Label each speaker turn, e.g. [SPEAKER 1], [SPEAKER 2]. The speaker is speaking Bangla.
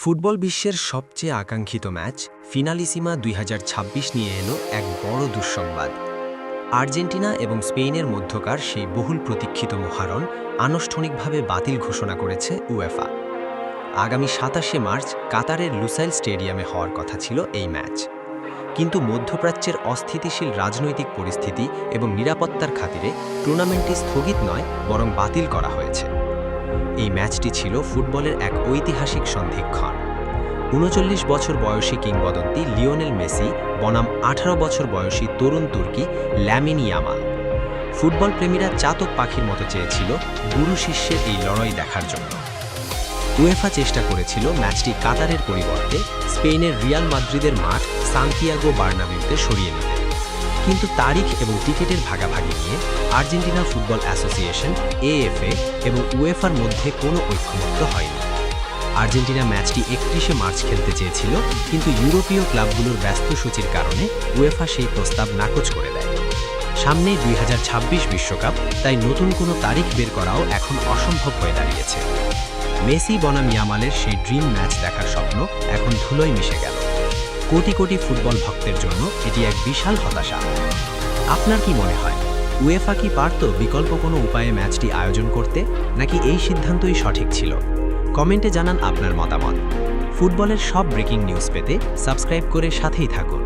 [SPEAKER 1] ফুটবল বিশ্বের সবচেয়ে আকাঙ্ক্ষিত ম্যাচ ফিনালিসিমা ২০২৬ নিয়ে এলো এক বড় দুঃসংবাদ। আর্জেন্টিনা এবং স্পেনের মধ্যকার সেই বহুল প্রতীক্ষিত মহারণ আনুষ্ঠানিকভাবে বাতিল ঘোষণা করেছে উয়েফা। আগামী ২৭শে মার্চ কাতারের লুসাইল স্টেডিয়ামে হওয়ার কথা ছিল এই ম্যাচ, কিন্তু মধ্যপ্রাচ্যের অস্থিতিশীল রাজনৈতিক পরিস্থিতি এবং নিরাপত্তার খাতিরে টুর্নামেন্টটি স্থগিত নয় বরং বাতিল করা হয়েছে। এই ম্যাচটি ছিল ফুটবলের এক ঐতিহাসিক সন্ধিক্ষণ। ৩৯ বছর বয়সী কিংবদন্তি লিওনেল মেসি বনাম ১৮ বছর বয়সী তরুণ তুর্কি ল্যামিন ইয়ামাল। ফুটবল প্রেমীরা চাতক পাখির মতো চেয়েছিল গুরু শিষ্যের এই লড়াই দেখার জন্য। উয়েফা চেষ্টা করেছিল ম্যাচটি কাতারের পরিবর্তে স্পেনের রিয়াল মাদ্রিদের মাঠ সান্তিয়াগো বার্নাবিউতে সরিয়ে নিতে, কিন্তু তারিখ এবং টিকিটের ভাগাভাগি নিয়ে আর্জেন্টিনা ফুটবল অ্যাসোসিয়েশন এএফএ এবং উয়েফার মধ্যে কোনো ঐক্যমত্য হয়নি। আর্জেন্টিনা ম্যাচটি ৩১শে মার্চ খেলতে চেয়েছিল, কিন্তু ইউরোপীয় ক্লাবগুলোর ব্যস্ত সূচির কারণে উয়েফা সেই প্রস্তাব নাকচ করে দেয়। সামনে ২০২৬ বিশ্বকাপ, তাই নতুন কোনো তারিখ বের করাও এখন অসম্ভব হয়ে দাঁড়িয়েছে। মেসি বনাম ইয়ামালের সেই ড্রিম ম্যাচ দেখার স্বপ্ন এখন ধুলোয় মিশে গেল। কোটি কোটি ফুটবল ভক্তের জন্য এটি এক বিশাল হতাশা। আপনার কি মনে হয়, উয়েফা কি পারত বিকল্প কোনো উপায়ে ম্যাচটি আয়োজন করতে, নাকি এই সিদ্ধান্তই সঠিক ছিল? কমেন্টে জানান আপনার মতামত। ফুটবলের সব ব্রেকিং নিউজ পেতে সাবস্ক্রাইব করে সাথেই থাকুন।